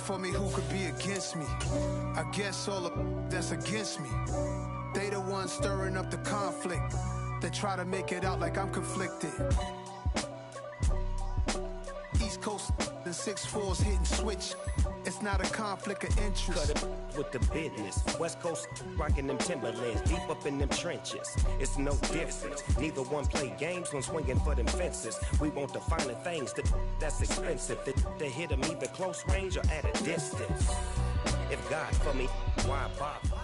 for me, who could be against me? I guess all of that's against me. They the ones stirring up the conflict. They try to make it out like I'm conflicted. East Coast, the 6'4s hitting switch. It's not a conflict of interest. Cut it with the business. West Coast rocking them Timberlands, deep up in them trenches. It's no difference. Neither one play games when swinging for them fences. We want the finer things that's expensive. To hit them either close range or at a distance. If God for me, why bother?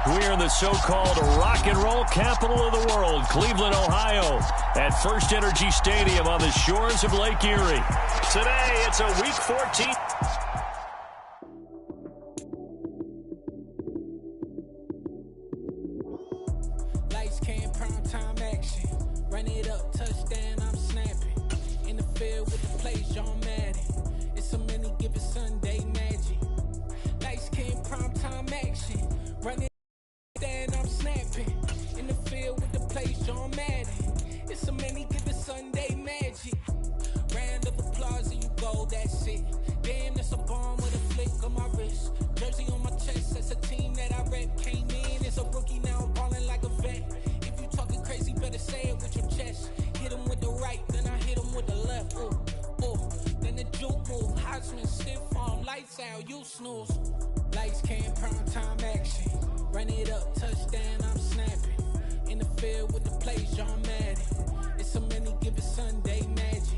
We're in the so-called rock and roll capital of the world, Cleveland, Ohio, at First Energy Stadium on the shores of Lake Erie. Today, it's a Week 14. Lights, cam, prime time action. Run it up, touchdown, I'm snapping. In the field with the plays, John Madden. It's so many given Sunday magic. Lights, cam, prime time action. Run it. I'm snapping in the field with the plays, John Madden. It's so many give it Sunday magic. Round of applause and you go, that's it. Damn, that's a bomb with a flick on my wrist. Jersey on my chest, that's a team that I rep. Came in as a rookie, now I'm balling like a vet. If you talking crazy, better say it with your chest. Hit him with the right, then I hit him with the left. Ooh, ooh. Then the juke move, Heisman stiff arm, lights out, you snooze. Lights, cam, prime time action. Run it up, touchdown, I'm snapping. In the field with the plays, John Madden. It's so many give it Sunday magic.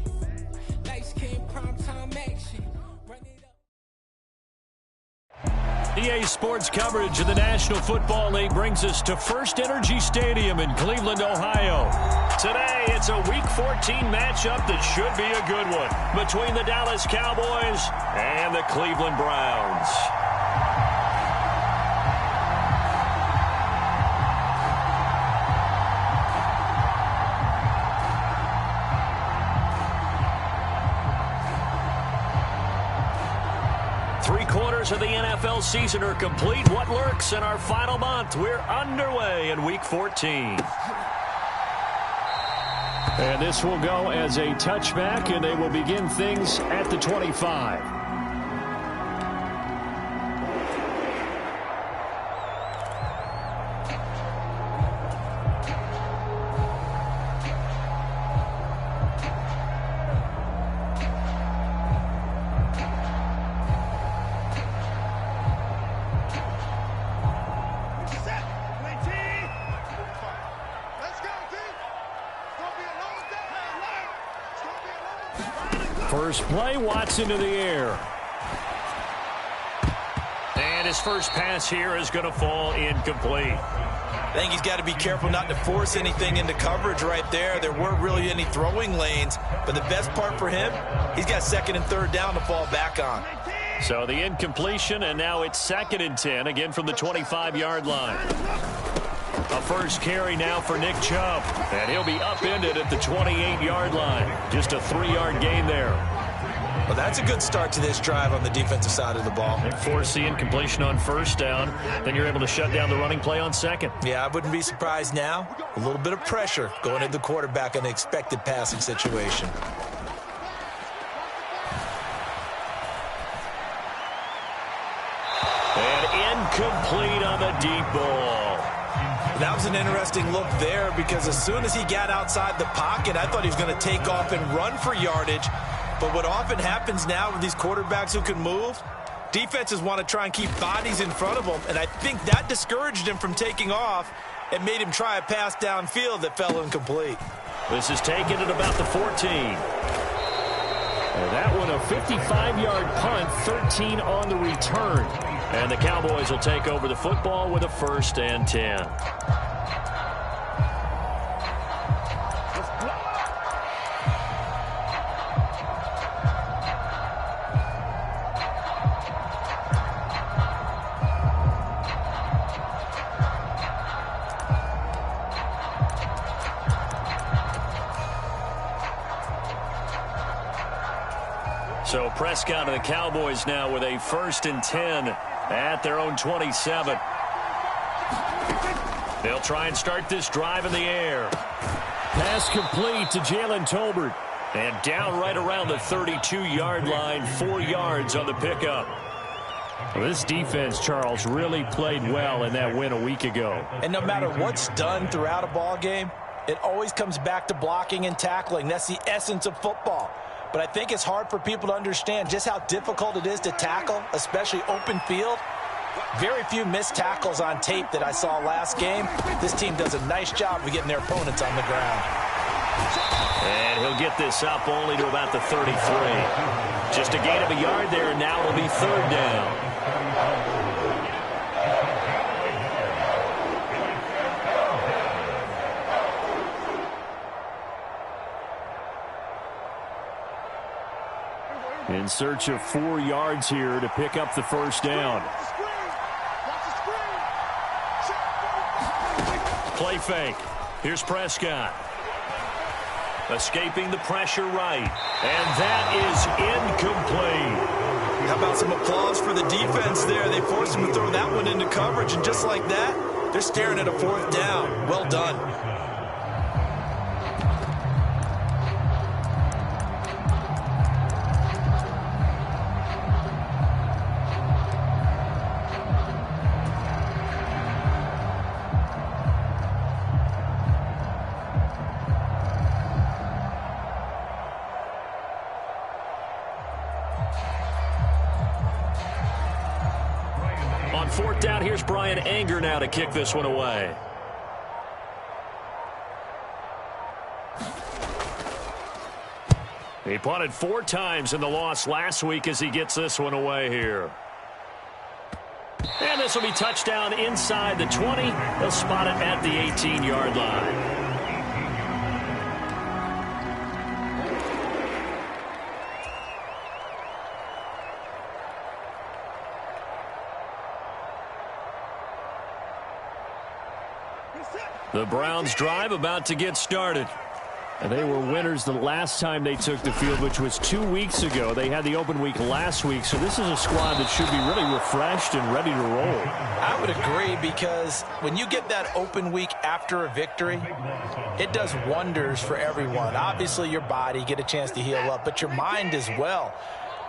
Lights, cam, prime time action. Run it up. EA Sports coverage of the National Football League brings us to First Energy Stadium in Cleveland, Ohio. Today, it's a Week 14 matchup that should be a good one between the Dallas Cowboys and the Cleveland Browns. Three-quarters of the NFL season are complete. What lurks in our final month? We're underway in Week 14. And this will go as a touchback, and they will begin things at the 25. First play, Watson to the air. And his first pass here is going to fall incomplete. I think he's got to be careful not to force anything into coverage right there. There weren't really any throwing lanes, but the best part for him, he's got second and third down to fall back on. So the incompletion, and now it's 2nd and 10, again from the 25-yard line. A first carry now for Nick Chubb, and he'll be upended at the 28-yard line. Just a 3-yard gain there. Well, that's a good start to this drive on the defensive side of the ball. They force the incompletion on first down. Then you're able to shut down the running play on second. Yeah, I wouldn't be surprised now. A little bit of pressure going at the quarterback in an expected passing situation. And incomplete on the deep ball. That was an interesting look there because as soon as he got outside the pocket, I thought he was going to take off and run for yardage. But what often happens now with these quarterbacks who can move, defenses want to try and keep bodies in front of them, and I think that discouraged him from taking off and made him try a pass downfield that fell incomplete. This is taken at about the 14. And that one a 55-yard punt, 13 on the return. And the Cowboys will take over the football with a 1st and 10. So Prescott and the Cowboys now with a 1st and 10 at their own 27. They'll try and start this drive in the air. Pass complete to Jalen Tolbert. And down right around the 32-yard line, 4 yards on the pickup. Well, this defense, Charles, really played well in that win a week ago. And no matter what's done throughout a ball game, it always comes back to blocking and tackling. That's the essence of football. But I think it's hard for people to understand just how difficult it is to tackle, especially open field. Very few missed tackles on tape that I saw last game. This team does a nice job of getting their opponents on the ground. And he'll get this up only to about the 33. Just a gain of a yard there, and now it'll be 3rd down. In search of 4 yards here to pick up the 1st down. Play fake. Here's Prescott. Escaping the pressure right. And that is incomplete. How about some applause for the defense there? They forced him to throw that one into coverage, and just like that, they're staring at a 4th down. Well done. On 4th down, here's Brian Anger now to kick this one away. He punted 4 times in the loss last week as he gets this one away here. And this will be touchdown inside the 20. They'll spot it at the 18-yard line. The Browns drive about to get started. And they were winners the last time they took the field, which was 2 weeks ago. They had the open week last week, so this is a squad that should be really refreshed and ready to roll. I would agree, because when you get that open week after a victory, it does wonders for everyone. Obviously, your body, get a chance to heal up, but your mind as well.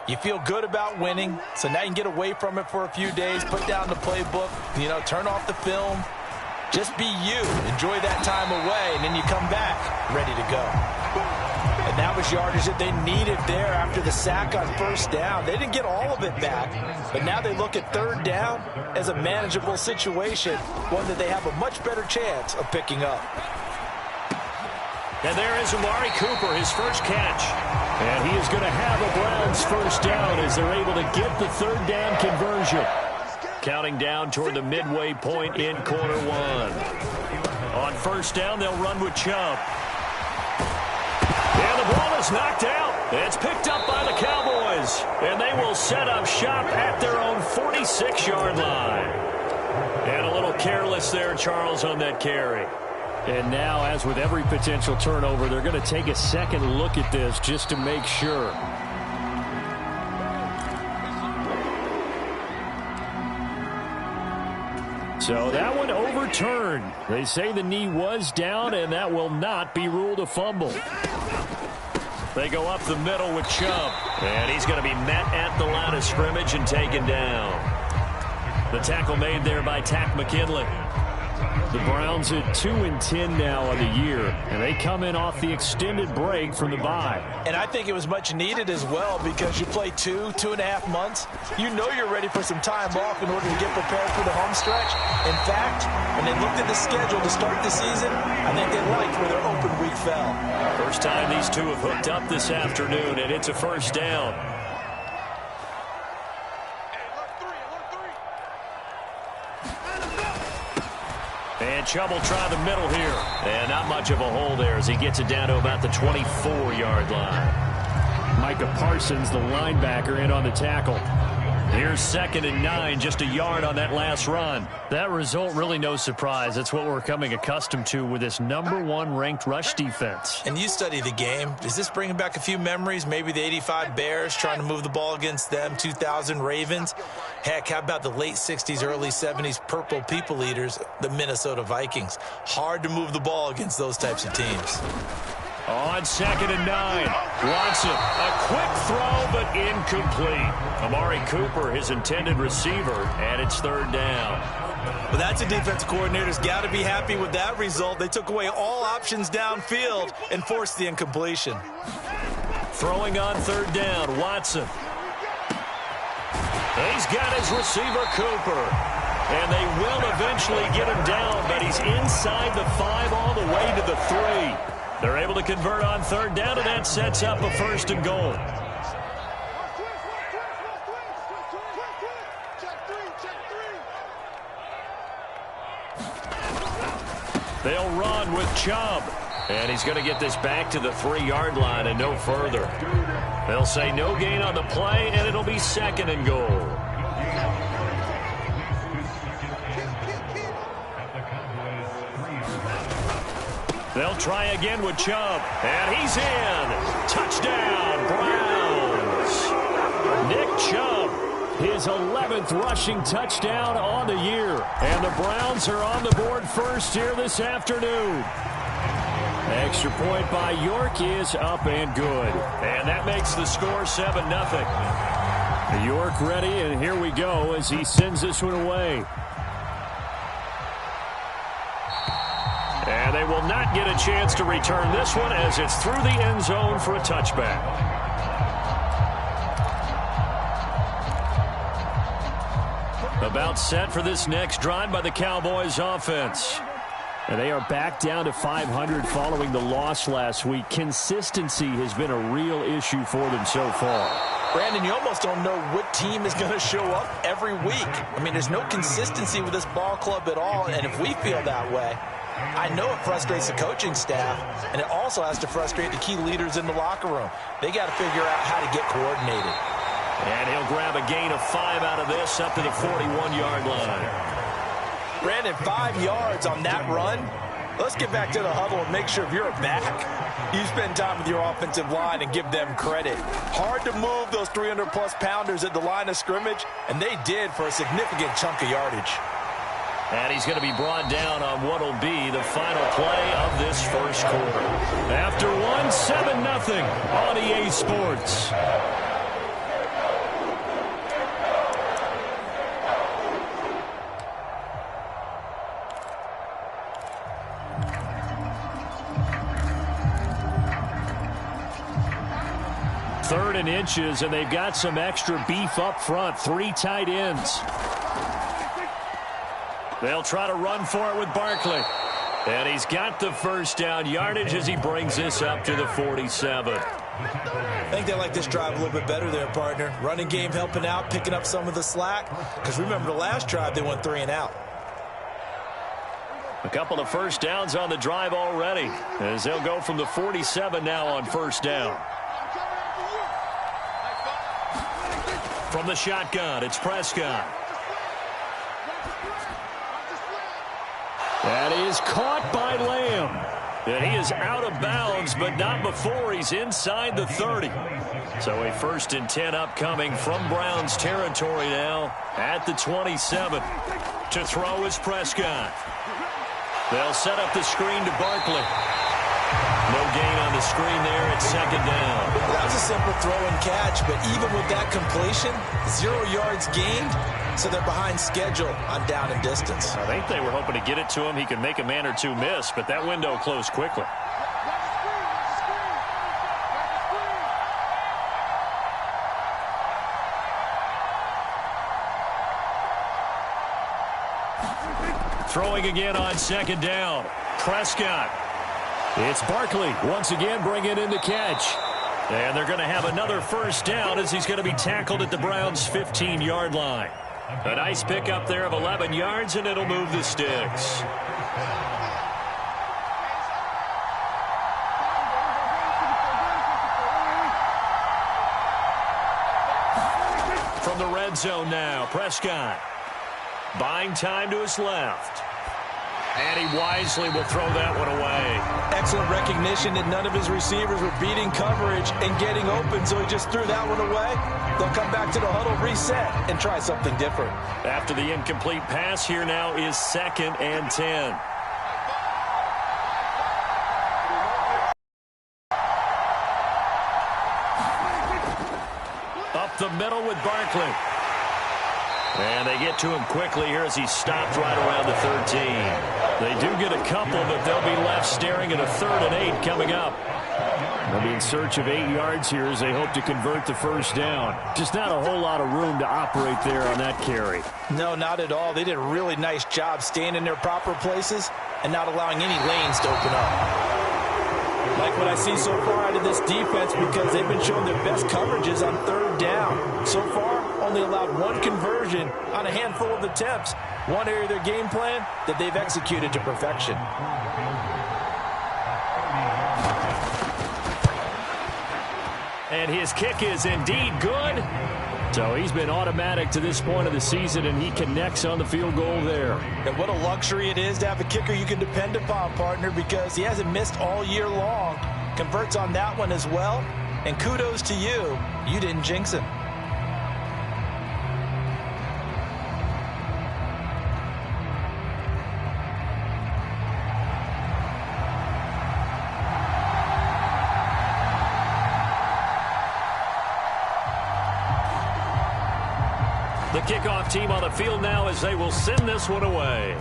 You feel good about winning, so now you can get away from it for a few days, put down the playbook, turn off the film. Just be you. Enjoy that time away, and then you come back ready to go. And that was yardage that they needed there after the sack on 1st down. They didn't get all of it back, but now they look at 3rd down as a manageable situation, one that they have a much better chance of picking up. And there is Amari Cooper, his first catch. And he is going to have a Browns 1st down as they're able to get the 3rd down conversion. Counting down toward the midway point in quarter 1. On 1st down, they'll run with Chubb. And the ball is knocked out. It's picked up by the Cowboys. And they will set up shop at their own 46-yard line. And a little careless there, Charles, on that carry. And now, as with every potential turnover, they're going to take a second look at this just to make sure. So that one overturned. They say the knee was down, and that will not be ruled a fumble. They go up the middle with Chubb. And he's going to be met at the line of scrimmage and taken down. The tackle made there by Tack McKinley. The Browns at 2-10 now on the year, and they come in off the extended break from the bye. And I think it was much needed as well, because you play 2.5 months. You know you're ready for some time off in order to get prepared for the home stretch. In fact, when they looked at the schedule to start the season, I think they liked where their open week fell. First time these two have hooked up this afternoon, and it's a 1st down. And Chubb will try the middle here. And not much of a hole there as he gets it down to about the 24-yard line. Micah Parsons, the linebacker, in on the tackle. Here's 2nd and 9, just a yard on that last run. That result, really no surprise. That's what we're coming accustomed to with this #1 ranked rush defense. And you study the game. Is this bringing back a few memories? Maybe the 85 Bears trying to move the ball against them, 2000 Ravens. Heck, how about the late 60s, early 70s Purple People Eaters, the Minnesota Vikings? Hard to move the ball against those types of teams. On 2nd and 9, Watson, a quick throw, but incomplete. Amari Cooper, his intended receiver, and it's 3rd down. Well, that's a defensive coordinator's got to be happy with that result. They took away all options downfield and forced the incompletion. Throwing on 3rd down, Watson. He's got his receiver, Cooper. And they will eventually get him down, but he's inside the 5 all the way to the 3. They're able to convert on 3rd down, and that sets up a 1st and goal. They'll run with Chubb. And he's going to get this back to the 3-yard line and no further. They'll say no gain on the play, and it'll be 2nd and goal. They'll try again with Chubb. And he's in. Touchdown, Browns. Nick Chubb, his 11th rushing touchdown on the year. And the Browns are on the board first here this afternoon. Extra point by York is up and good. And that makes the score 7-0. York ready, and here we go as he sends this one away. And they will not get a chance to return this one as it's through the end zone for a touchback. About set for this next drive by the Cowboys offense. And they are back down to 500 following the loss last week. Consistency has been a real issue for them so far. Brandon, you almost don't know what team is going to show up every week. I mean, there's no consistency with this ball club at all, and if we feel that way, I know it frustrates the coaching staff, and it also has to frustrate the key leaders in the locker room. They got to figure out how to get coordinated. And he'll grab a gain of 5 out of this up to the 41-yard line. Brandon, 5 yards on that run. Let's get back to the huddle and make sure if you're back, you spend time with your offensive line and give them credit. Hard to move those 300-plus pounders at the line of scrimmage, and they did for a significant chunk of yardage. And he's going to be brought down on what will be the final play of this first quarter. After one, 7-0 on EA Sports. Third and inches, and they've got some extra beef up front. 3 tight ends. They'll try to run for it with Barkley. And he's got the first down yardage as he brings this up to the 47. I think they like this drive a little bit better there, partner. Running game helping out, picking up some of the slack. Because remember the last drive, they went 3 and out. A couple of first downs on the drive already, as they'll go from the 47 now on first down. From the shotgun, it's Prescott. That is caught by Lamb. And he is out of bounds, but not before he's inside the 30. So a 1st and 10 upcoming from Browns territory now at the 27. To throw is Prescott. They'll set up the screen to Barkley. No gain on the screen there at 2nd down. That was a simple throw and catch, but even with that completion, 0 yards gained, so they're behind schedule on down and distance. I think they were hoping to get it to him. He could make a man or two miss, but that window closed quickly. Throwing again on 2nd down. Prescott. It's Barkley once again bringing in the catch. And they're going to have another first down as he's going to be tackled at the Browns' 15-yard line. A nice pickup there of 11 yards, and it'll move the sticks. From the red end zone now. Prescott buying time to his left. And he wisely will throw that one away. Excellent recognition that none of his receivers were beating coverage and getting open, so he just threw that one away. They'll come back to the huddle, reset, and try something different. After the incomplete pass, here now is 2nd and 10. Up the middle with Barkley. And they get to him quickly here as he stopped right around the 13. They do get a couple, but they'll be left staring at a 3rd and 8 coming up. They'll be in search of 8 yards here as they hope to convert the first down. Just not a whole lot of room to operate there on that carry. No, not at all. They did a really nice job staying in their proper places and not allowing any lanes to open up. Like what I see so far out of this defense, because they've been showing their best coverages on 3rd down. So far, only allowed 1 conversion on a handful of attempts. One area of their game plan that they've executed to perfection. And his kick is indeed good. So he's been automatic to this point of the season, and he connects on the field goal there. And what a luxury it is to have a kicker you can depend upon, partner, because he hasn't missed all year long. Converts on that one as well. And kudos to you. You didn't jinx him. The kickoff team on the field now as they will send this one away.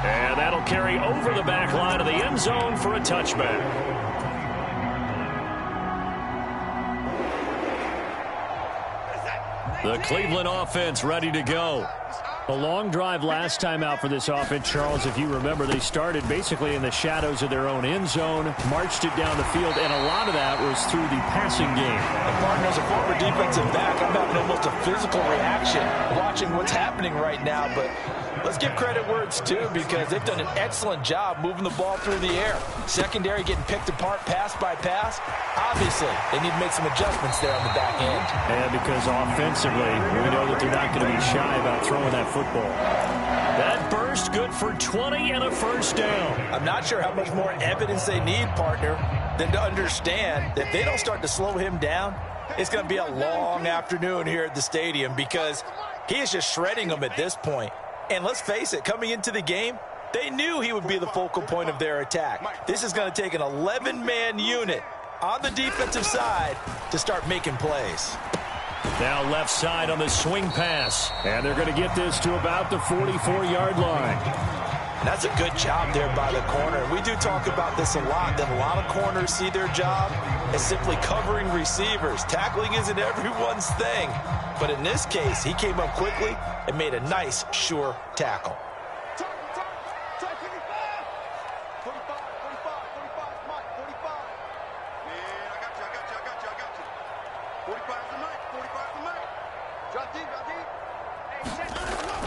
And that'll carry over the back line of the end zone for a touchback. The Cleveland offense ready to go. A long drive last time out for this offense, Charles. If you remember, they started basically in the shadows of their own end zone, marched it down the field, and a lot of that was through the passing game. And partner, as a former defensive back, I'm having almost a physical reaction watching what's happening right now. But let's give credit where it's due, because they've done an excellent job moving the ball through the air. Secondary getting picked apart pass by pass. Obviously, they need to make some adjustments there on the back end. And because offensively, we know that they're not going to be shy about throwing that football. That burst good for 20 and a first down. I'm not sure how much more evidence they need, partner, than to understand that if they don't start to slow him down, it's going to be a long afternoon here at the stadium, because he is just shredding them at this point. And let's face it, coming into the game, they knew he would be the focal point of their attack. This is going to take an 11-man unit on the defensive side to start making plays. Now left side on the swing pass. And they're going to get this to about the 44-yard line. And that's a good job there by the corner. We do talk about this a lot, that a lot of corners see their job as simply covering receivers. Tackling isn't everyone's thing. But in this case, he came up quickly and made a nice, sure tackle.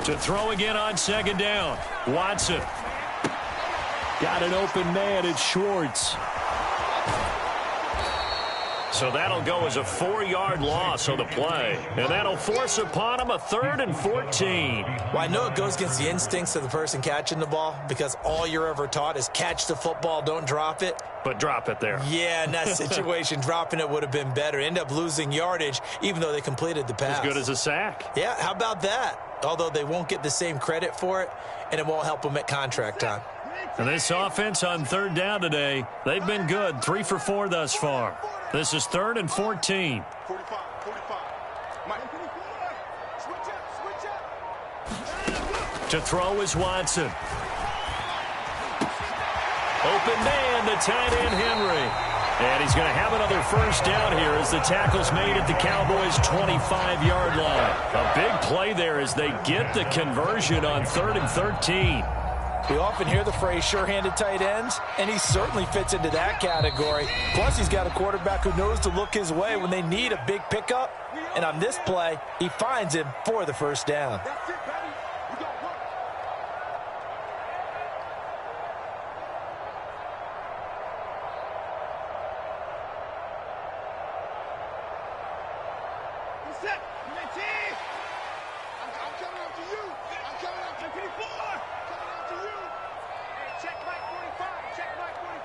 To throw again on second down. Watson. Got an open man. It's Schwartz. So that'll go as a 4-yard loss on the play. And that'll force upon him a 3rd and 14. Well, I know it goes against the instincts of the person catching the ball, because all you're ever taught is catch the football, don't drop it. But drop it there. Yeah, in that situation, dropping it would have been better. End up losing yardage, even though they completed the pass. As good as a sack. Yeah, how about that? Although they won't get the same credit for it, and it won't help them at contract time. And this offense on 3rd down today, they've been good. 3 for 4 thus far. This is 3rd and 14. To throw is Watson. Open man, the tight end Henry. And he's going to have another first down here as the tackle's made at the Cowboys' 25-yard line. A big play there as they get the conversion on 3rd and 13. We often hear the phrase sure-handed tight ends, and he certainly fits into that category. Plus, he's got a quarterback who knows to look his way when they need a big pickup. And on this play, he finds him for the first down.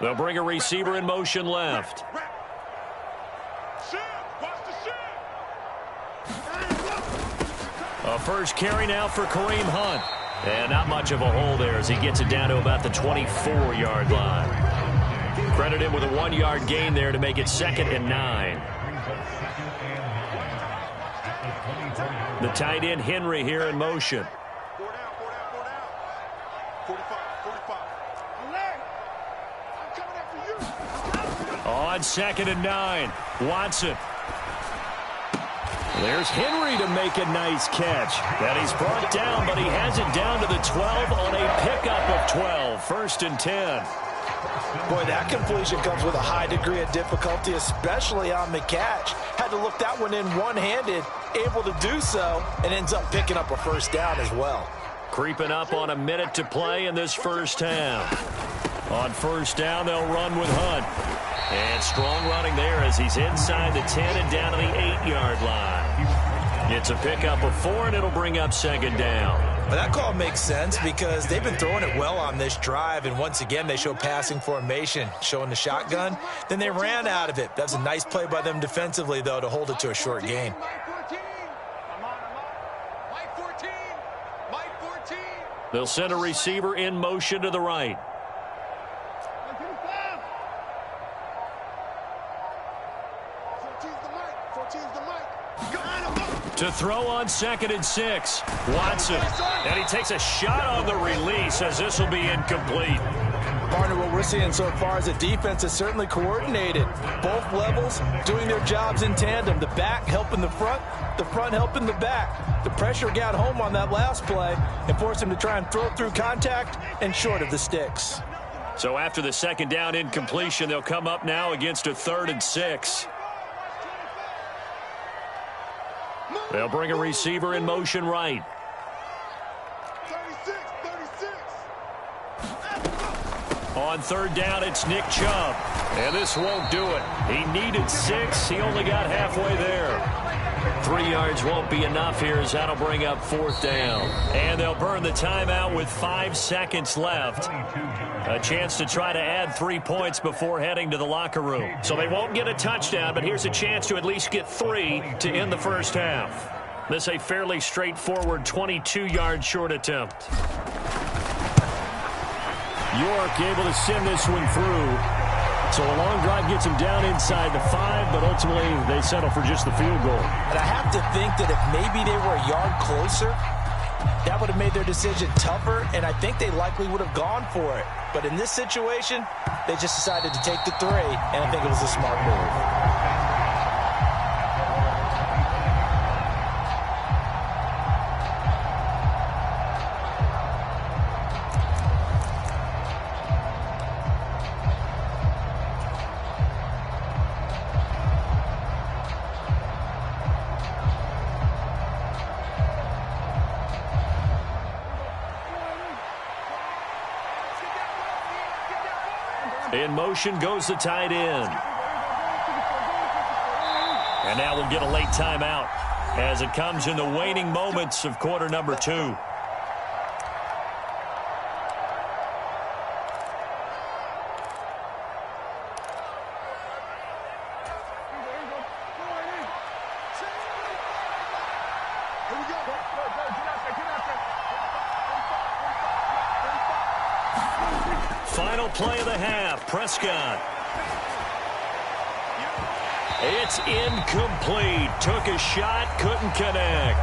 They'll bring a receiver in motion left. A first carry now for Kareem Hunt. And not much of a hole there as he gets it down to about the 24-yard line. Credit him with a 1-yard gain there to make it 2nd and 9. The tight end Henry here in motion. On 2nd and 9, Watson. There's Henry to make a nice catch. And he's brought down, but he has it down to the 12 on a pickup of 12. 1st and 10. Boy, that completion comes with a high degree of difficulty, especially on the catch. Had to look that one in one-handed, able to do so, and ends up picking up a first down as well. Creeping up on a minute to play in this first half. On first down, they'll run with Hunt. And strong running there as he's inside the 10 and down to the 8-yard line. It's a pickup of 4, and it'll bring up 2nd down. But that call makes sense because they've been throwing it well on this drive, and once again they show passing formation, showing the shotgun. Then they ran out of it. That's a nice play by them defensively, though, to hold it to a short gain. They'll send a receiver in motion to the right. To throw on 2nd and 6. Watson. And he takes a shot on the release as this will be incomplete. Partner, what we're seeing so far is the defense is certainly coordinated. Both levels doing their jobs in tandem. The back helping the front helping the back. The pressure got home on that last play and forced him to try and throw through contact and short of the sticks. So after the 2nd down incompletion, they'll come up now against a 3rd and 6. They'll bring a receiver in motion right. 36. On 3rd down, it's Nick Chubb. And this won't do it. He needed 6. He only got halfway there. 3 yards won't be enough here as that'll bring up 4th down. And they'll burn the timeout with 5 seconds left. A chance to try to add 3 points before heading to the locker room. So they won't get a touchdown, but here's a chance to at least get 3 to end the first half. This a fairly straightforward 22-yard short attempt. York able to send this one through. So a long drive gets him down inside the 5, but ultimately they settle for just the field goal. And I have to think that if maybe they were a yard closer, that would have made their decision tougher, and I think they likely would have gone for it. But in this situation, they just decided to take the 3, and I think it was a smart move. In motion goes the tight end. And now we'll get a late timeout as it comes in the waning moments of quarter number 2. Final play of the half, Prescott. It's incomplete. Took a shot, couldn't connect.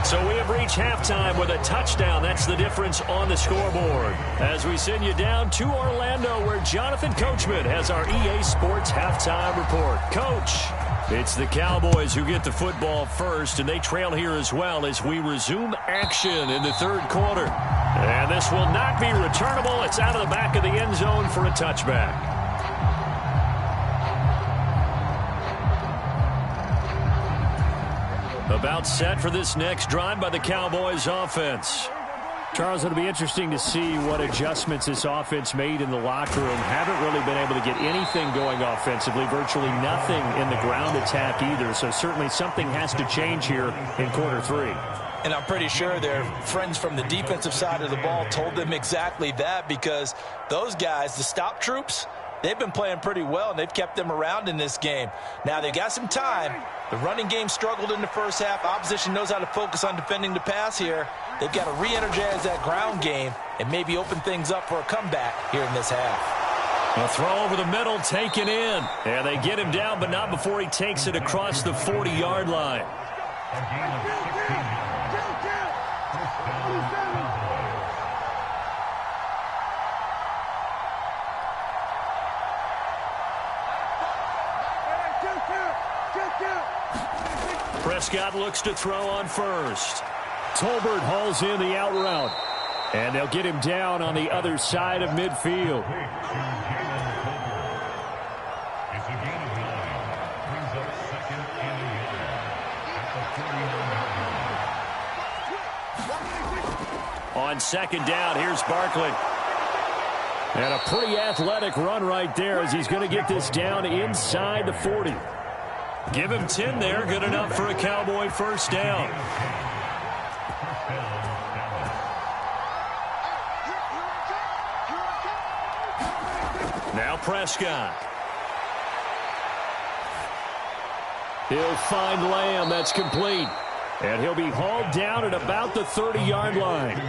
So we have reached halftime with a touchdown. That's the difference on the scoreboard. As we send you down to Orlando, where Jonathan Coachman has our EA Sports halftime report. Coach, it's the Cowboys who get the football first, and they trail here as well as we resume action in the 3rd quarter. And this will not be returnable. It's out of the back of the end zone for a touchback. About set for this next drive by the Cowboys offense. Charles, it'll be interesting to see what adjustments this offense made in the locker room. Haven't really been able to get anything going offensively, virtually nothing in the ground attack either. So certainly something has to change here in quarter 3. And I'm pretty sure their friends from the defensive side of the ball told them exactly that, because those guys, the stop troops, they've been playing pretty well, and they've kept them around in this game. Now, they got some time. The running game struggled in the first half. Opposition knows how to focus on defending the pass here. They've got to re-energize that ground game and maybe open things up for a comeback here in this half. A throw over the middle, taken in. And they get him down, but not before he takes it across the 40-yard line. Prescott looks to throw on first. Tolbert hauls in the out route. And they'll get him down on the other side of midfield. On second down, here's Barkley. And a pretty athletic run right there as he's going to get this down inside the 40. Give him 10 there. Good enough for a Cowboy first down. Now Prescott. He'll find Lamb. That's complete. And he'll be hauled down at about the 30-yard line.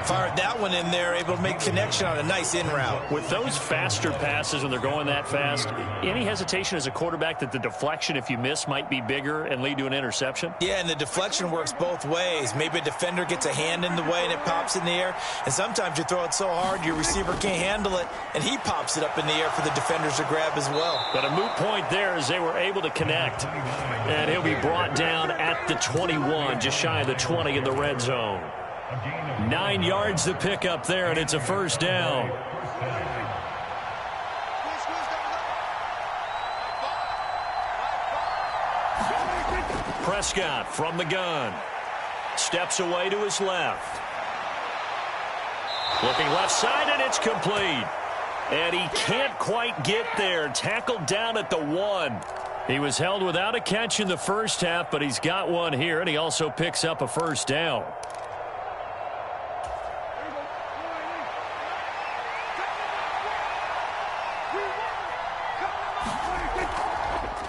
Fired that one in there, able to make connection on a nice in route. With those faster passes when they're going that fast, any hesitation as a quarterback that the deflection, if you miss, might be bigger and lead to an interception? Yeah, and the deflection works both ways. Maybe a defender gets a hand in the way and it pops in the air. And sometimes you throw it so hard your receiver can't handle it, and he pops it up in the air for the defenders to grab as well. But a moot point there as they were able to connect. And he'll be brought down at the 21, just shy of the 20 in the red zone. 9 yards to pick up there, and it's a first down. Prescott from the gun. Steps away to his left. Looking left side, and it's complete. And he can't quite get there. Tackled down at the 1. He was held without a catch in the first half, but he's got one here, and he also picks up a first down.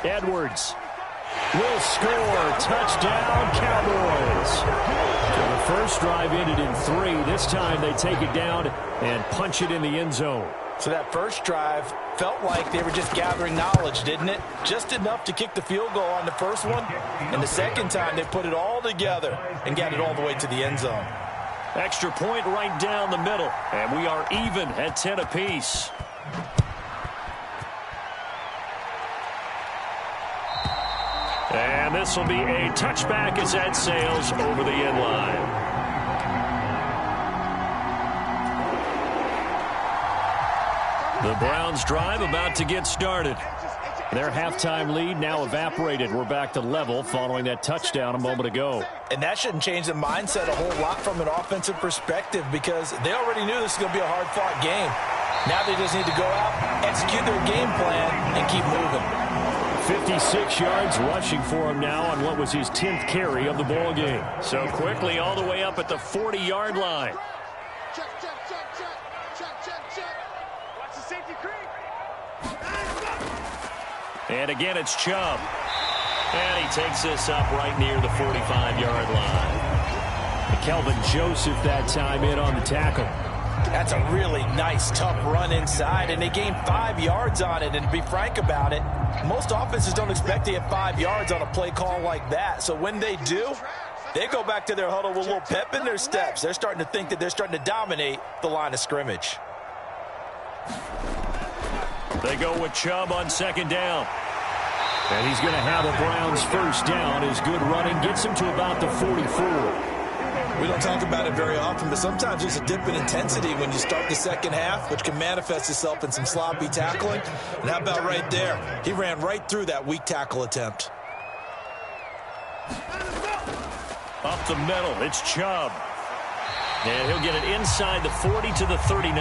Edwards will score. Touchdown, Cowboys. So the first drive ended in 3. This time they take it down and punch it in the end zone. So that first drive felt like they were just gathering knowledge, didn't it? Just enough to kick the field goal on the first one. And the second time they put it all together and got it all the way to the end zone. Extra point right down the middle. And we are even at 10 apiece. And this will be a touchback as that sails over the end line. The Browns drive about to get started. Their halftime lead now evaporated. We're back to level following that touchdown a moment ago. And that shouldn't change the mindset a whole lot from an offensive perspective, because they already knew this was going to be a hard-fought game. Now they just need to go out, execute their game plan, and keep moving. 56 yards rushing for him now on what was his 10th carry of the ball game. So quickly all the way up at the 40-yard line. Watch the safety creep. And again, it's Chubb. And he takes this up right near the 45-yard line. Kelvin Joseph that time in on the tackle. That's a really nice, tough run inside, and they gained 5 yards on it. And to be frank about it, most offenses don't expect to get 5 yards on a play call like that. So when they do, they go back to their huddle with a little pep in their steps. They're starting to think that they're starting to dominate the line of scrimmage. They go with Chubb on second down. And he's going to have a Browns first down. His good running gets him to about the 44. We don't talk about it very often, but sometimes there's a dip in intensity when you start the second half, which can manifest itself in some sloppy tackling. And how about right there? He ran right through that weak tackle attempt. Up the middle, it's Chubb. And he'll get it inside the 40 to the 39.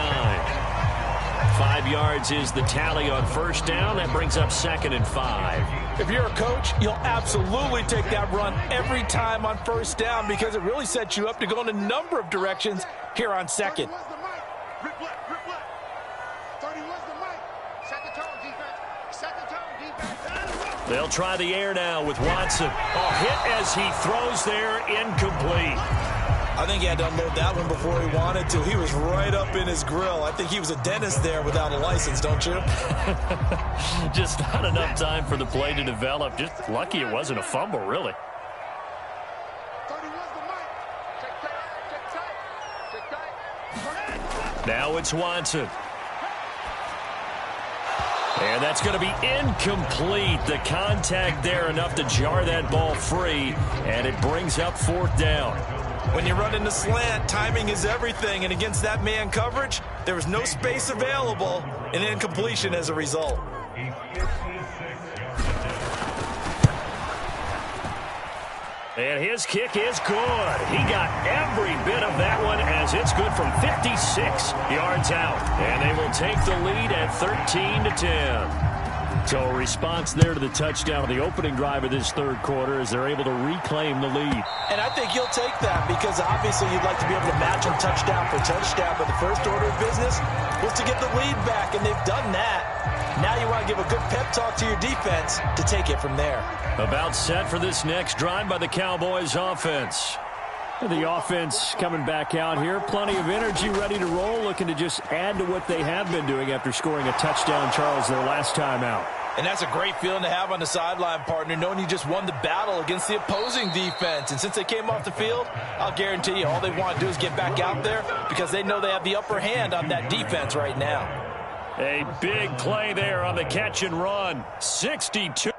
5 yards is the tally on first down. That brings up 2nd and 5. If you're a coach, you'll absolutely take that run every time on first down because it really sets you up to go in a number of directions here on second. They'll try the air now with Watson. Oh, hit as he throws there, incomplete. I think he had to unload that one before he wanted to. He was right up in his grill. I think he was a dentist there without a license, don't you? Just not enough time for the play to develop. Just lucky it wasn't a fumble, really. Now it's Watson. And that's going to be incomplete. The contact there enough to jar that ball free, and it brings up 4th down. When you run into slant, timing is everything, and against that man coverage, there was no space available, and incompletion as a result. And his kick is good. He got every bit of that one as it's good from 56 yards out. And they will take the lead at 13-10. So a response there to the touchdown of the opening drive of this third quarter as they're able to reclaim the lead. And I think you'll take that because obviously you'd like to be able to match them touchdown for touchdown, but the first order of business was to get the lead back, and they've done that. Now you want to give a good pep talk to your defense to take it from there. About set for this next drive by the Cowboys offense. The offense coming back out here. Plenty of energy, ready to roll, looking to just add to what they have been doing after scoring a touchdown, Charles, their last time out. And that's a great feeling to have on the sideline, partner, knowing you just won the battle against the opposing defense. And since they came off the field, I'll guarantee you all they want to do is get back out there because they know they have the upper hand on that defense right now. A big play there on the catch and run. 62.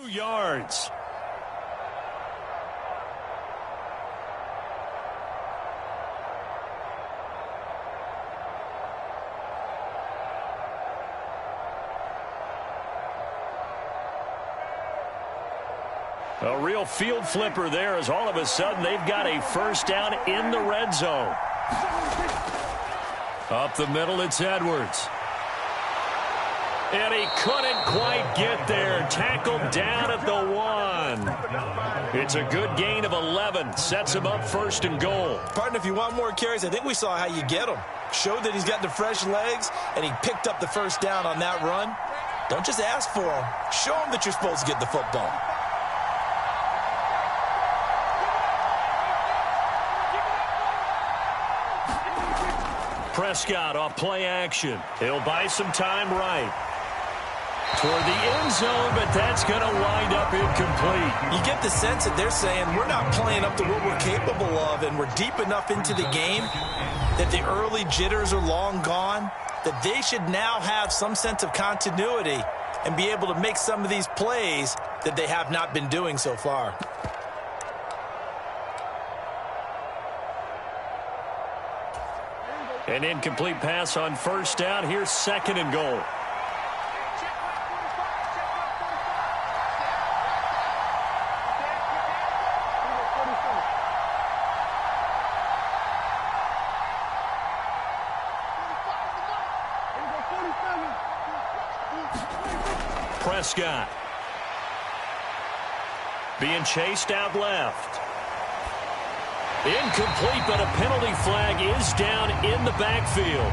Yards. A real field flipper there as all of a sudden they've got a first down in the red zone. Up the middle, it's Edwards. And he couldn't quite get there. Tackled down at the 1. It's a good gain of 11. Sets him up 1st and goal. Partner, if you want more carries, I think we saw how you get him. Showed that he's got the fresh legs, and he picked up the first down on that run. Don't just ask for him. Show him that you're supposed to get the football. Prescott off play action. He'll buy some time right. Toward the end zone, but that's going to wind up incomplete. You get the sense that they're saying we're not playing up to what we're capable of, and we're deep enough into the game that the early jitters are long gone, that they should now have some sense of continuity and be able to make some of these plays that they have not been doing so far. An incomplete pass on first down. Here's 2nd and goal. Prescott being chased out left. Incomplete, but a penalty flag is down in the backfield.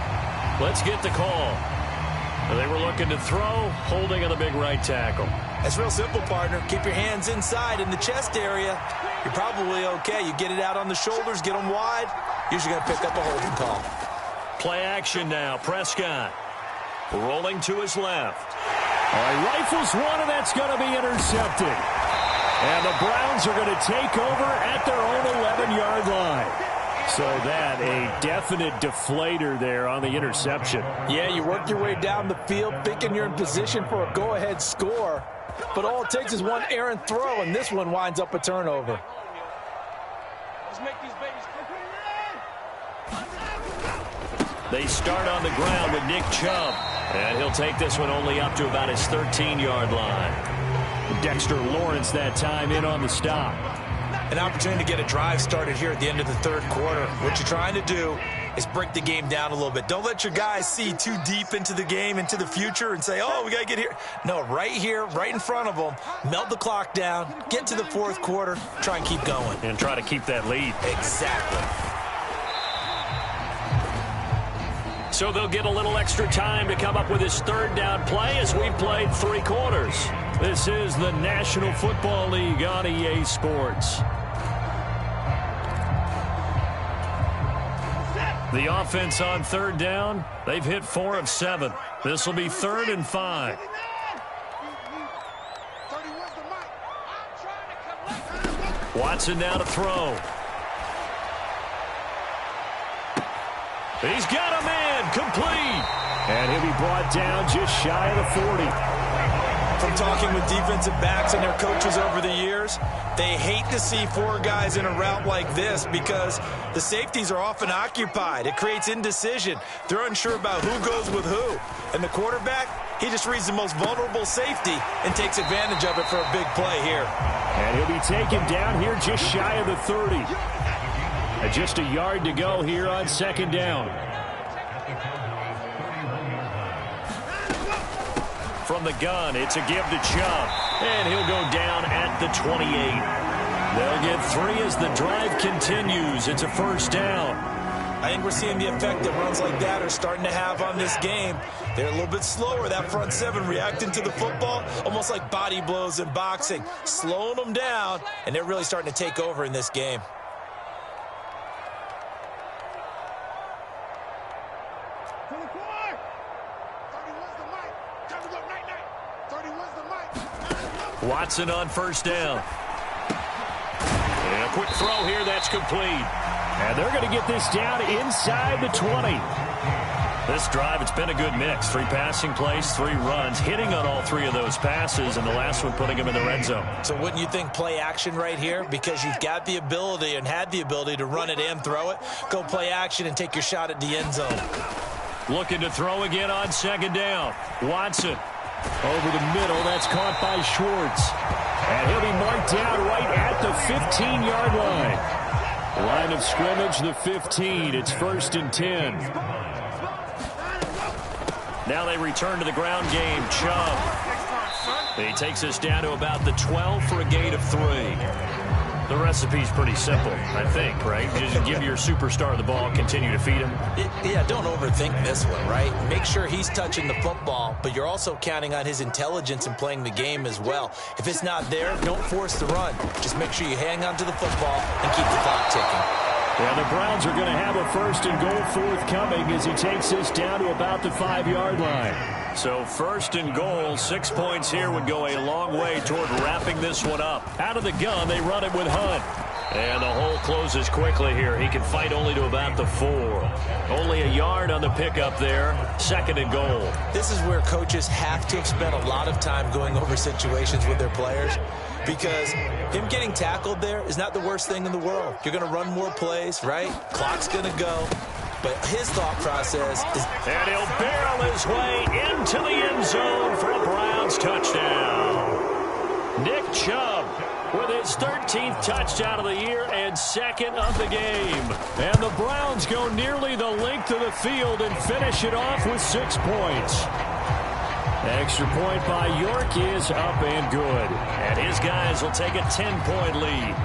Let's get the call. They were looking to throw, holding on the big right tackle. That's real simple, partner. Keep your hands inside in the chest area. You're probably okay. You get it out on the shoulders, get them wide. Usually going to pick up a holding call. Play action now. Prescott rolling to his left. All right, rifles one, and that's going to be intercepted. And the Browns are going to take over at their own 11-yard line. So that, a definite deflator there on the interception. Yeah, you work your way down the field, thinking you're in position for a go-ahead score. But all it takes is one errant throw, and this one winds up a turnover. Let's make these babies They start on the ground with Nick Chubb. And he'll take this one only up to about his 13-yard line. Dexter Lawrence that time in on the stop. An opportunity to get a drive started here at the end of the third quarter. What you're trying to do is break the game down a little bit. Don't let your guys see too deep into the game, into the future, and say, oh, we got to get here. No, right here, right in front of them, melt the clock down, get to the fourth quarter, try and keep going. And try to keep that lead. Exactly. So they'll get a little extra time to come up with his third down play as we've played 3 quarters. This is the National Football League on EA Sports. The offense on third down, they've hit 4 of 7. This will be 3rd and 5. Watson now to throw. He's got a man, complete. And he'll be brought down just shy of the 40. From talking with defensive backs and their coaches over the years, they hate to see 4 guys in a route like this because the safeties are often occupied. It creates indecision. They're unsure about who goes with who. And the quarterback, he just reads the most vulnerable safety and takes advantage of it for a big play here. And he'll be taken down here just shy of the 30. Just a yard to go here on 2nd down. From the gun, it's a give to Chubb. And he'll go down at the 28. They'll get 3 as the drive continues. It's a 1st down. I think we're seeing the effect that runs like that are starting to have on this game. They're a little bit slower, that front 7 reacting to the football, almost like body blows in boxing, slowing them down, and they're really starting to take over in this game. Watson on 1st down. And a quick throw here, that's complete. And they're going to get this down inside the 20. This drive, it's been a good mix. 3 passing plays, 3 runs, hitting on all 3 of those passes, and the last one putting him in the red zone. So wouldn't you think play action right here? Because you've got the ability and had the ability to run it and throw it. Go play action and take your shot at the end zone. Looking to throw again on 2nd down. Watson. Over the middle, that's caught by Schwartz. And he'll be marked down right at the 15-yard line. Line of scrimmage, the 15. It's 1st and 10. Now they return to the ground game. Chubb. He takes us down to about the 12 for a gain of 3. The recipe's pretty simple, I think, right? Just give your superstar the ball, continue to feed him. Yeah, don't overthink this one, right? Make sure he's touching the football, but you're also counting on his intelligence in playing the game as well. If it's not there, don't force the run. Just make sure you hang on to the football and keep the clock ticking. Yeah, the Browns are going to have a 1st and goal forthcoming as he takes this down to about the 5-yard line. So 1st and goal, 6 points here would go a long way toward wrapping this one up. Out of the gun, they run it with Hunt. And the hole closes quickly here. He can fight only to about the 4. Only a yard on the pickup there. 2nd and goal. This is where coaches have to have spent a lot of time going over situations with their players, because him getting tackled there is not the worst thing in the world. You're going to run more plays, right? Clock's going to go. But his thought process is... And he'll barrel his way into the end zone for a Browns touchdown. Nick Chubb with his 13th touchdown of the year and 2nd of the game. And the Browns go nearly the length of the field and finish it off with 6 points. Extra point by York is up and good. And his guys will take a 10-point lead.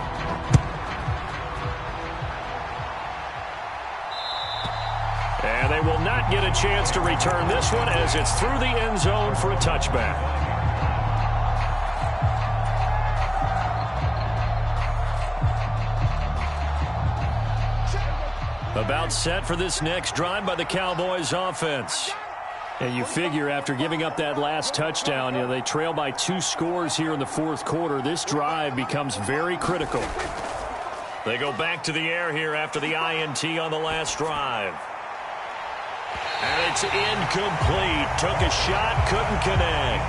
And they will not get a chance to return this one as it's through the end zone for a touchback. About set for this next drive by the Cowboys offense. And you figure after giving up that last touchdown, they trail by 2 scores here in the 4th quarter. This drive becomes very critical. They go back to the air here after the INT on the last drive. And it's incomplete. Took a shot, couldn't connect.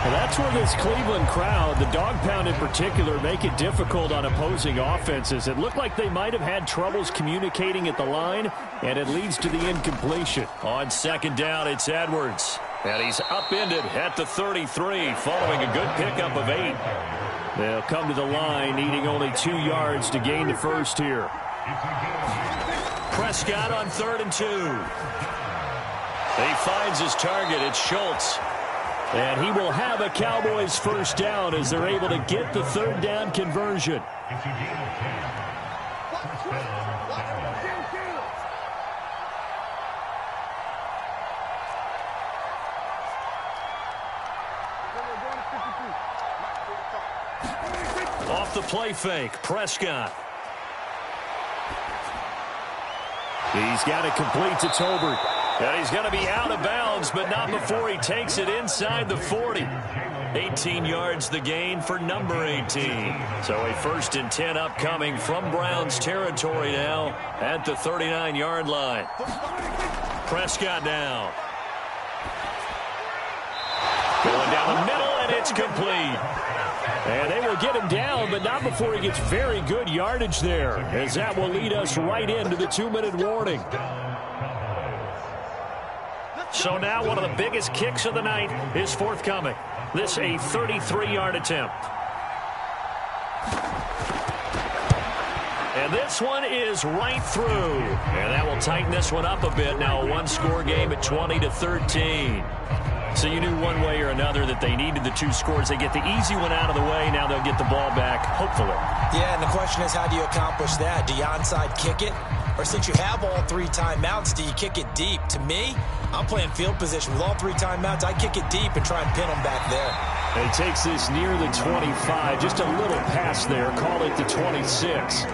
Well, that's where this Cleveland crowd, the dog pound in particular, make it difficult on opposing offenses. It looked like they might have had troubles communicating at the line, and it leads to the incompletion. On second down, it's Edwards. And he's upended at the 33 following a good pickup of 8. They'll come to the line needing only 2 yards to gain the first here. Prescott on 3rd and 2. He finds his target. It's Schultz. And he will have a Cowboys first down as they're able to get the 3rd down conversion. Off the play fake, Prescott. He's got it complete to Tolbert. And he's going to be out of bounds, but not before he takes it inside the 40. 18 yards the gain for number 18. So a 1st and 10 upcoming from Browns territory now at the 39-yard line. Prescott down. Going down the middle, and it's complete. And they will get him down, but not before he gets very good yardage there, as that will lead us right into the 2-minute warning. So now one of the biggest kicks of the night is forthcoming. This a 33-yard attempt. And this one is right through. And that will tighten this one up a bit. Now a 1-score game at 20-13. So you knew one way or another that they needed the 2 scores. They get the easy one out of the way. Now they'll get the ball back, hopefully. Yeah, and the question is, how do you accomplish that? Do you onside kick it? Or since you have all 3 timeouts, do you kick it deep? To me, I'm playing field position. With all 3 timeouts, I kick it deep and try and pin them back there. And he takes this near the 25. Just a little pass there. Call it the 26.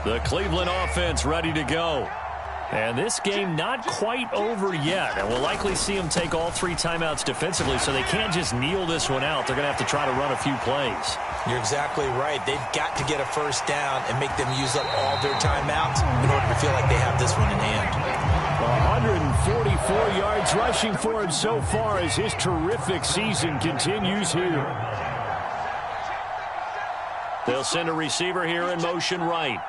The Cleveland offense ready to go. And this game not quite over yet. And we'll likely see them take all 3 timeouts defensively, so they can't just kneel this one out. They're going to have to try to run a few plays. You're exactly right. They've got to get a first down and make them use up all their timeouts in order to feel like they have this one in hand. 144 yards rushing for him so far as his terrific season continues here. They'll send a receiver here in motion right.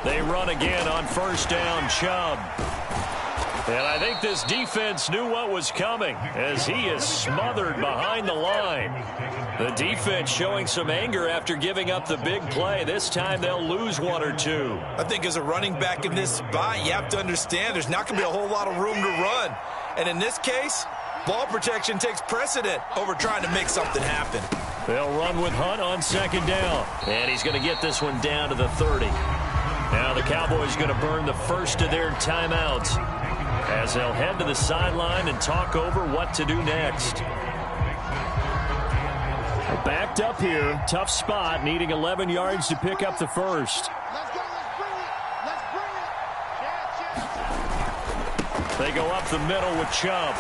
They run again on first down, Chubb. And I think this defense knew what was coming as he is smothered behind the line. The defense showing some anger after giving up the big play. This time they'll lose 1 or 2. I think as a running back in this spot, you have to understand there's not going to be a whole lot of room to run. And in this case, ball protection takes precedent over trying to make something happen. They'll run with Hunt on second down. And he's going to get this one down to the 30. Now the Cowboys going to burn the first of their timeouts as they'll head to the sideline and talk over what to do next. Backed up here, tough spot, needing 11 yards to pick up the first. They go up the middle with Chubb.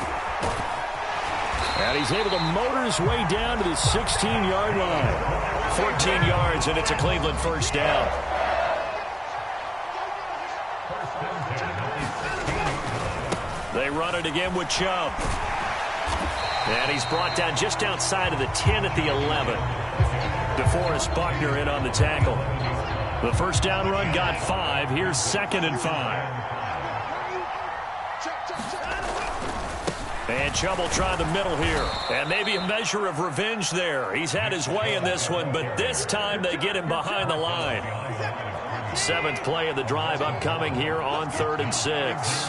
And he's able to motor his way down to the 16-yard line. 14 yards, and it's a Cleveland first down. They run it again with Chubb. And he's brought down just outside of the 10 at the 11. DeForest Buckner in on the tackle. The first down run got 5. Here's 2nd and 5. And Chubb will try the middle here. And maybe a measure of revenge there. He's had his way in this one, but this time they get him behind the line. 7th play of the drive upcoming here on 3rd and 6.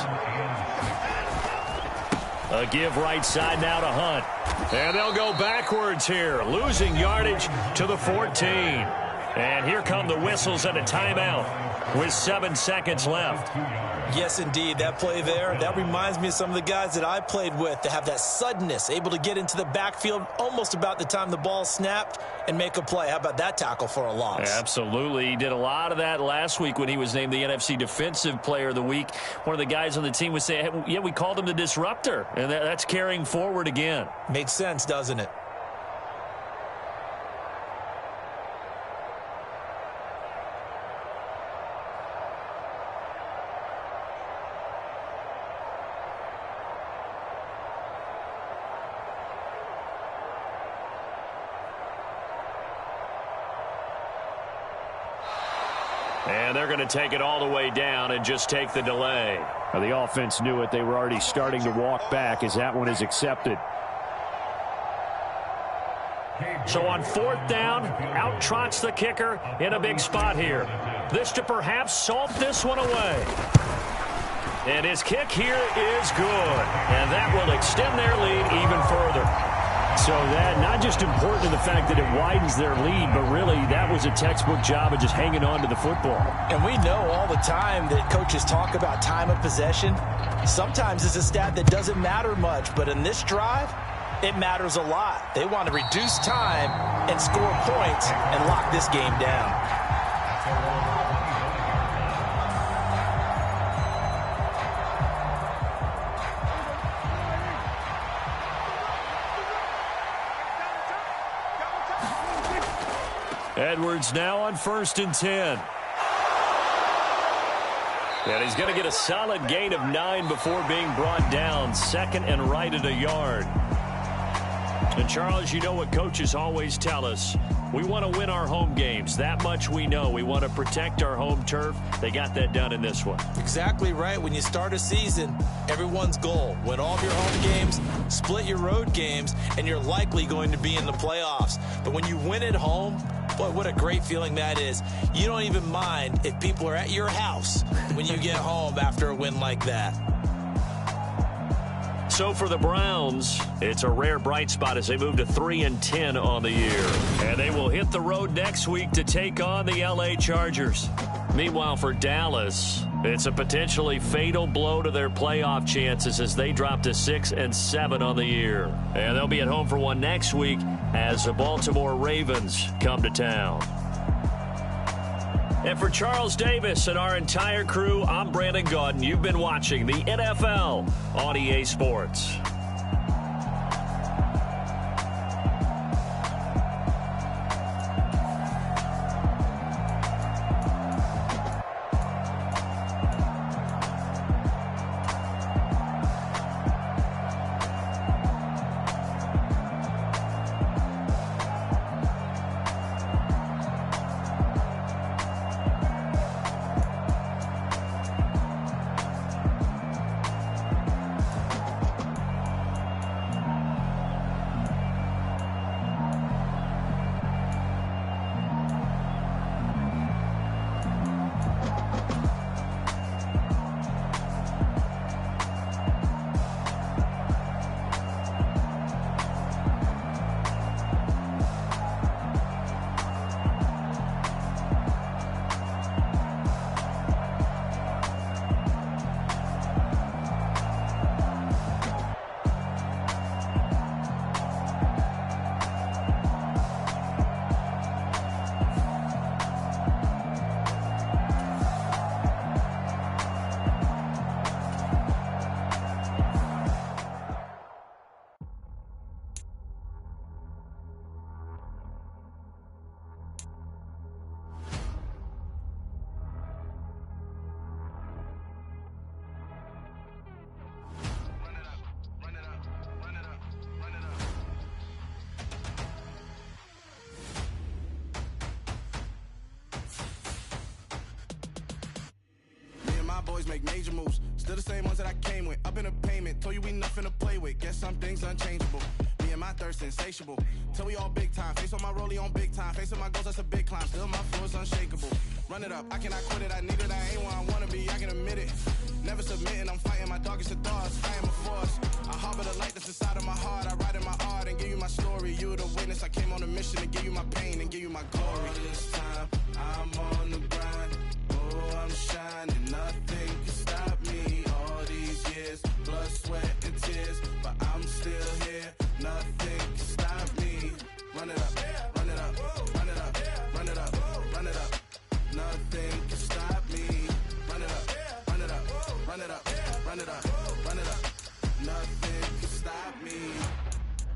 A give right side now to Hunt. And they'll go backwards here, losing yardage to the 14. And here come the whistles and a timeout with 7 seconds left. Yes, indeed. That play there, that reminds me of some of the guys that I played with to have that suddenness, able to get into the backfield almost about the time the ball snapped and make a play. How about that tackle for a loss? Absolutely. He did a lot of that last week when he was named the NFC Defensive Player of the Week. One of the guys on the team would say, hey, yeah, we called him the disruptor, and that's carrying forward again. Makes sense, doesn't it? they're going to take it all the way down and just take the delay. Well, the offense knew it. They were already starting to walk back as that one is accepted. So on 4th down, out trots the kicker in a big spot here. This to perhaps salt this one away. And his kick here is good. And that will extend their lead even further. So that not just important to the fact that it widens their lead, but really that was a textbook job of just hanging on to the football. And we know all the time that coaches talk about time of possession. Sometimes it's a stat that doesn't matter much, but in this drive, it matters a lot. They want to reduce time and score points and lock this game down. Edwards now on 1st and 10. And he's going to get a solid gain of 9 before being brought down. 2nd and right at a yard. And, Charles, you know what coaches always tell us. We want to win our home games. That much we know. We want to protect our home turf. They got that done in this one. Exactly right. When you start a season, everyone's goal, win all of your home games, split your road games, and you're likely going to be in the playoffs. But when you win at home, boy, what a great feeling that is. You don't even mind if people are at your house when you get home after a win like that. So for the Browns, it's a rare bright spot as they move to 3-10 on the year. And they will hit the road next week to take on the L.A. Chargers. Meanwhile, for Dallas, it's a potentially fatal blow to their playoff chances as they drop to 6-7 on the year. And they'll be at home for one next week as the Baltimore Ravens come to town. And for Charles Davis and our entire crew, I'm Brandon Gaudin. You've been watching the NFL on EA Sports. Boys make major moves, still the same ones that I came with. Up in a payment, told you we nothing to play with. Guess some things unchangeable. Me and my thirst insatiable. Till we all big time. Face on my rollie on big time. Facing my goals, that's a big climb. Still my flow is unshakable. Run it up, I cannot quit it. I need it, I ain't where I wanna be. I can admit it. Never submitting, I'm fighting my darkest of thoughts. I am a force. I harbor the light that's inside of my heart. I write in my art and give you my story. You the witness. I came on a mission to give you my pain and give you my glory. All this time, I'm on the grind. Oh, I'm shining. Nothing can stop me. All these years, blood, sweat, and tears. But I'm still here. Nothing can stop me. Run it up, run it up, run it up, run it up, run it up. Nothing can stop me. Run it up, run it up, run it up, run it up, run it up. Nothing can stop me.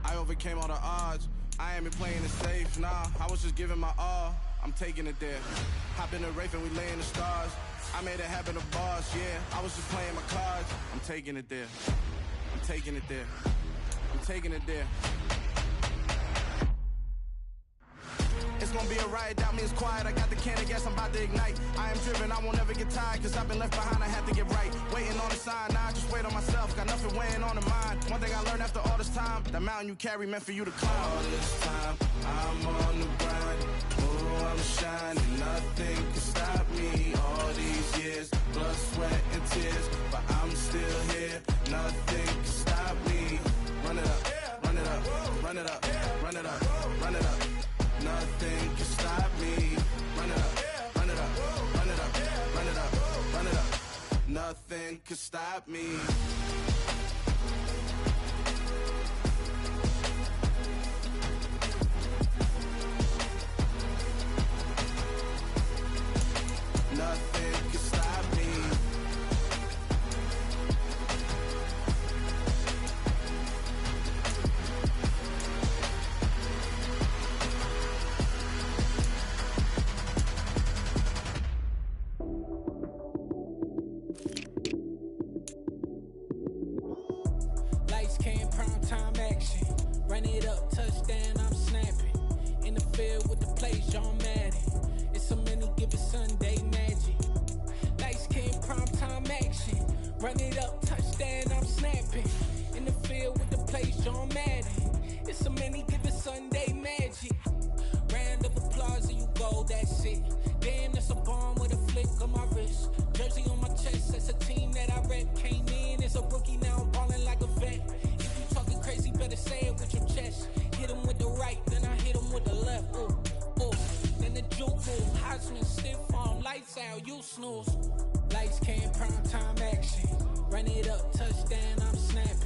I overcame all the odds. I ain't been playing it safe, nah. I was just giving my all. I'm taking it there. Hop in the Wraith and we lay in the stars. I made it happen to boss, yeah. I was just playing my cards. I'm taking it there. I'm taking it there. I'm taking it there. It's it's gonna be a riot. Doubt me, it's quiet. I got the can of gas, I'm about to ignite. I am driven, I won't ever get tired, cause I've been left behind, I had to get right. Waiting on the sign, now I just wait on myself. Got nothing weighing on the mind. One thing I learned after all this time, that mountain you carry meant for you to climb. All this time, I'm on the grind. Oh, I'm shining, nothing can stop me. All these years, blood, sweat, and tears, but I'm still here. Nothing can stop me. Run it up, run it up, run it up, run it up, run it up. Nothing can stop me. Run it up, run it up, run it up, run it up, run it up. Nothing can stop me. Nothing can stop me. Lights, cam, prime time action. Run it up, touchdown, I'm snapping. In the field with the plays, John Madden. It's so many, give it Sunday magic. Lights, cam, prime time action. Run it up, touchdown, I'm snapping. In the field with the plays, John Madden. It's so many, give it Sunday magic. Round of applause and you go, that's it. Damn, that's a bomb with a flick on my wrist. Jersey on my chest, that's a team that I rep. Came in as a rookie, now I'm balling like a vet. If you talking crazy, better say it with your chest. Hit him with the right, then I hit him with the left. Ooh, ooh. Then the juke move, Heisman stiff arm, lights out, you snooze. Lights, cam, prime time action. Run it up, touchdown, I'm snapping.